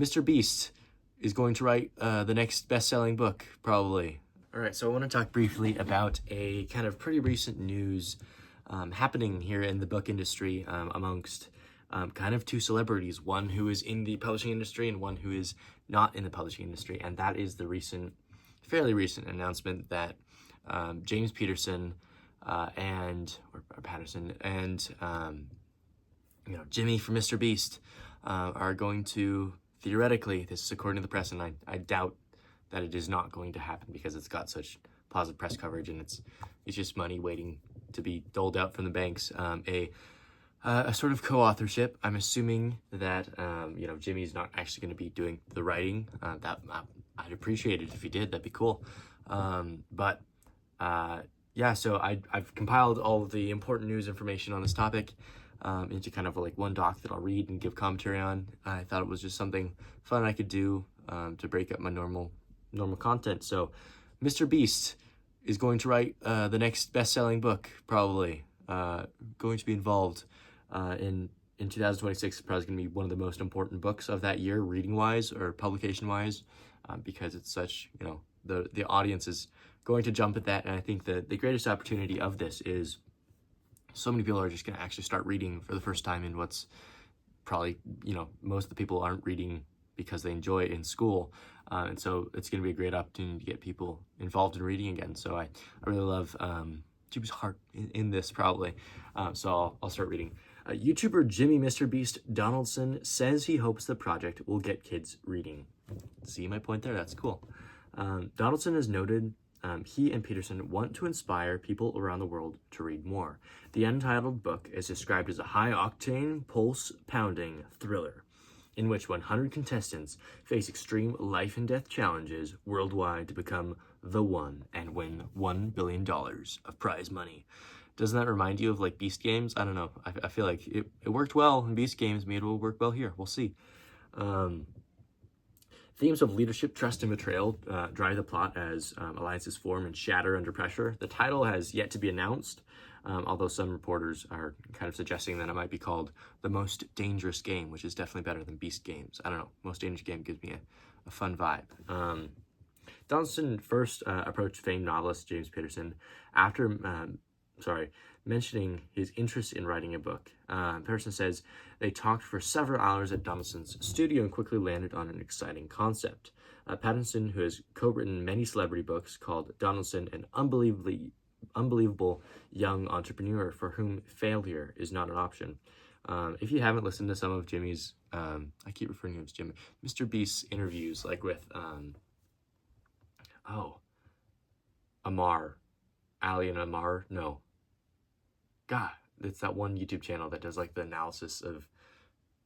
MrBeast is going to write the next best-selling book, probably. All right, so I want to talk briefly about a kind of pretty recent news happening here in the book industry amongst kind of two celebrities, one who is in the publishing industry and one who is not in the publishing industry, and that is the fairly recent announcement that James Peterson or Patterson and Jimmy from MrBeast are going to, theoretically, this is according to the press, and I doubt that it is not going to happen because it's got such positive press coverage and it's just money waiting to be doled out from the banks. A sort of co-authorship. I'm assuming that Jimmy's not actually going to be doing the writing. I'd appreciate it if he did. That'd be cool. So I've compiled all of the important news information on this topic into kind of like one doc that I'll read and give commentary on. I thought it was just something fun I could do to break up my normal content. So MrBeast is going to write the next best-selling book, probably. Going to be involved in 2026. It's probably going to be one of the most important books of that year, reading-wise or publication-wise, because it's such, the audience is going to jump at that. And I think the greatest opportunity of this is so many people are just going to actually start reading for the first time in what's probably, most of the people aren't reading because they enjoy it in school. And so it's going to be a great opportunity to get people involved in reading again. So I really love Jimmy's heart in this, probably. So I'll start reading. YouTuber Jimmy MrBeast Donaldson says he hopes the project will get kids reading. See my point there? That's cool. Donaldson has noted he and Peterson want to inspire people around the world to read more. The untitled book is described as a high-octane, pulse-pounding thriller in which 100 contestants face extreme life-and-death challenges worldwide to become the one and win $1 billion of prize money. Doesn't that remind you of like Beast Games? I don't know. I feel like it worked well in Beast Games. Maybe it will work well here. We'll see. Themes of leadership, trust, and betrayal drive the plot as alliances form and shatter under pressure. The title has yet to be announced, although some reporters are kind of suggesting that it might be called The Most Dangerous Game, which is definitely better than Beast Games. I don't know. Most Dangerous Game gives me a fun vibe. Donaldson first approached famed novelist James Peterson after mentioning his interest in writing a book. Peterson says they talked for several hours at Donaldson's studio and quickly landed on an exciting concept. Patterson, who has co-written many celebrity books, called Donaldson an unbelievable young entrepreneur for whom failure is not an option. If you haven't listened to some of Jimmy's, I keep referring to him as Jimmy, MrBeast's interviews, like with, Ali and Amar, no. God, it's that one YouTube channel that does like the analysis of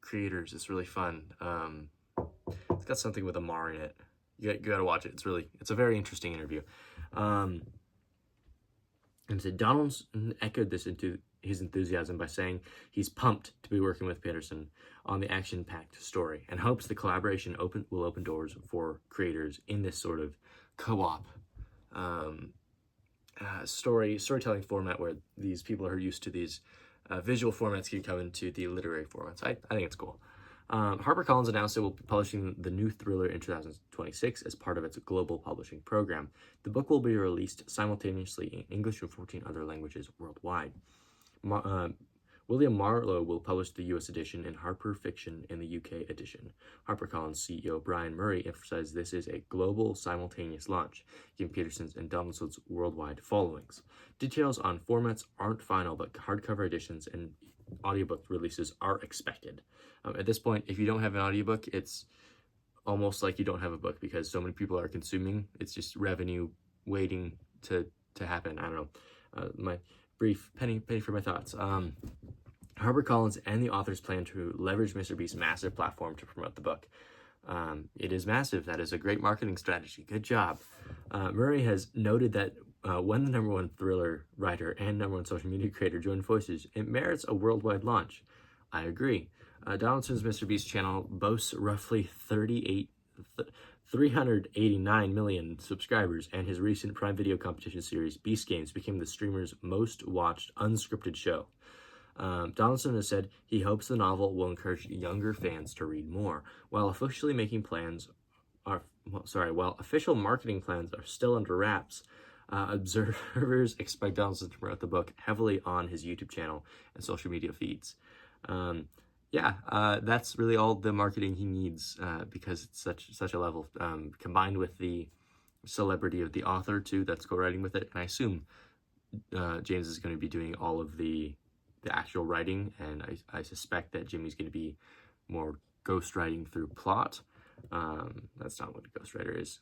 creators. It's really fun. It's got something with Amar in it. You gotta watch it. It's a very interesting interview. And so Donaldson echoed this into his enthusiasm by saying he's pumped to be working with Peterson on the action-packed story and hopes the collaboration will open doors for creators in this sort of co-op storytelling format where these people are used to these visual formats can come into the literary formats. I think it's cool. HarperCollins announced it will be publishing the new thriller in 2026 as part of its global publishing program. The book will be released simultaneously in English and 14 other languages worldwide. William Marlowe will publish the U.S. edition and Harper Fiction in the U.K. edition. HarperCollins CEO Brian Murray emphasized this is a global simultaneous launch, given Peterson's and Donaldson's worldwide followings. Details on formats aren't final, but hardcover editions and audiobook releases are expected. At this point, if you don't have an audiobook, it's almost like you don't have a book because so many people are consuming. It's just revenue waiting to happen. I don't know. My brief penny for my thoughts. HarperCollins and the authors plan to leverage MrBeast's massive platform to promote the book. It is massive. That is a great marketing strategy. Good job. Murray has noted that when the #1 thriller writer and #1 social media creator join forces, it merits a worldwide launch. I agree. Donaldson's MrBeast channel boasts roughly 389 million subscribers, and his recent Prime Video competition series, Beast Games, became the streamer's most watched unscripted show. Donaldson has said he hopes the novel will encourage younger fans to read more, while officially making plans while official marketing plans are still under wraps. Observers expect Donaldson to promote the book heavily on his YouTube channel and social media feeds. That's really all the marketing he needs, because it's such a level, combined with the celebrity of the author too that's co-writing with it. And I assume James is going to be doing all of the actual writing, and I suspect that Jimmy's going to be more ghostwriting through plot. That's not what a ghostwriter is.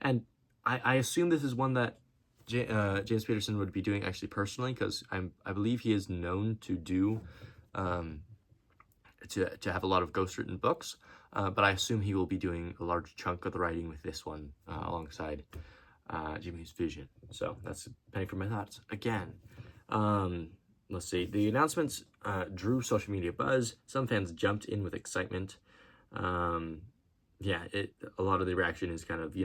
And I assume this is one that James Peterson would be doing actually personally, because I believe he is known to do to have a lot of ghostwritten books, but I assume he will be doing a large chunk of the writing with this one alongside Jimmy's vision. So that's a penny for my thoughts again. Let's see. The announcements drew social media buzz. Some fans jumped in with excitement. A lot of the reaction is kind of,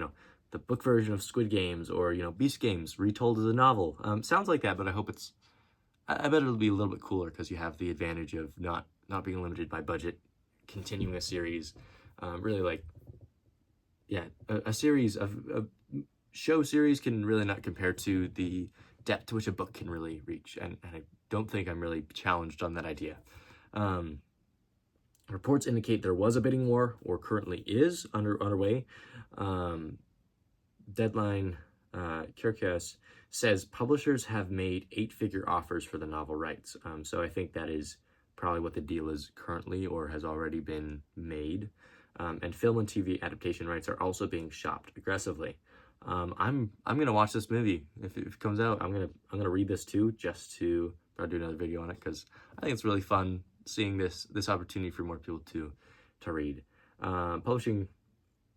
the book version of Squid Games, or, Beast Games retold as a novel. Sounds like that, but I bet it'll be a little bit cooler, because you have the advantage of not being limited by budget, continuing a series. A series of show series can really not compare to the depth to which a book can really reach, and I don't think I'm really challenged on that idea. Reports indicate there was a bidding war, or currently is underway. Deadline Kyrgios says publishers have made 8-figure offers for the novel rights. So I think that is probably what the deal is currently, or has already been made. And film and TV adaptation rights are also being shopped aggressively. I'm gonna watch this movie if it comes out. I'm gonna read this too, just to do another video on it, because I think it's really fun seeing this opportunity for more people to read. Publishing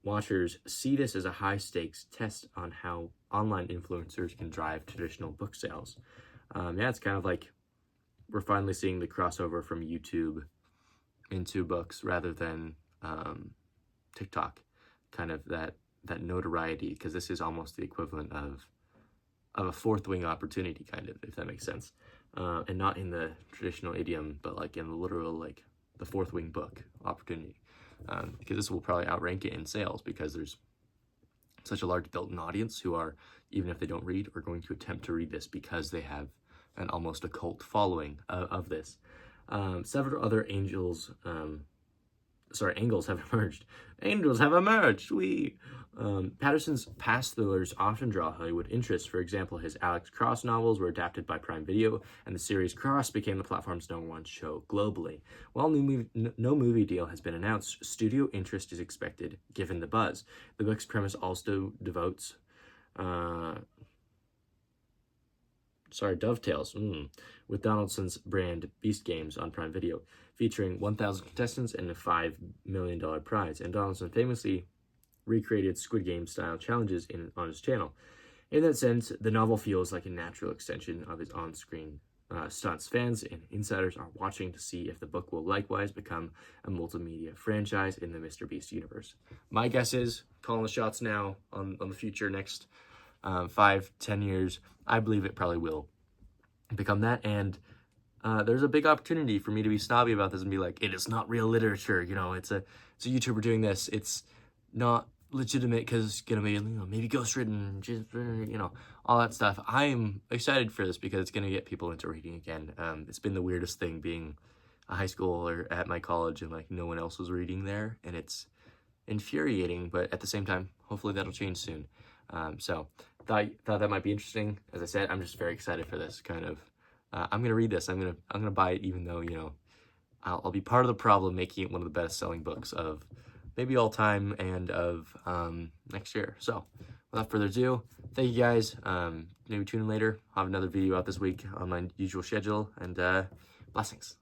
watchers see this as a high-stakes test on how online influencers can drive traditional book sales. It's kind of like we're finally seeing the crossover from YouTube into books rather than TikTok, kind of that notoriety, because this is almost the equivalent of a fourth wing opportunity, kind of, if that makes sense. And not in the traditional idiom, but like in the literal, like the fourth wing book opportunity. Because this will probably outrank it in sales, because there's such a large built-in audience who are, even if they don't read, are going to attempt to read this because they have an almost a cult following of this. Several other angles have emerged. Angels have emerged! Patterson's past thrillers often draw Hollywood interest. For example, his Alex Cross novels were adapted by Prime Video, and the series Cross became the platform's #1 show globally. While no movie deal has been announced, studio interest is expected, given the buzz. The book's premise also dovetails with Donaldson's brand Beast Games on Prime Video, featuring 1,000 contestants and a $5 million prize. And Donaldson famously recreated Squid Game style challenges on his channel. In that sense, the novel feels like a natural extension of his on-screen stunts. Fans and insiders are watching to see if the book will likewise become a multimedia franchise in the MrBeast universe. My guess is, calling the shots now on the future, next 5-10 years, I believe it probably will become that. And there's a big opportunity for me to be snobby about this and be like, it is not real literature, it's a YouTuber doing this, it's not legitimate because it's gonna be maybe ghostwritten, all that stuff. I'm excited for this because it's gonna get people into reading again. It's been the weirdest thing being a high schooler at my college and like no one else was reading there, and it's infuriating, but at the same time, hopefully that'll change soon. So thought that might be interesting. As I said, I'm just very excited for this kind of. I'm gonna read this. I'm gonna buy it, even though I'll be part of the problem, making it one of the best-selling books of maybe all time and of next year. So without further ado, thank you guys. Maybe tune in later. I'll have another video out this week on my usual schedule, and blessings.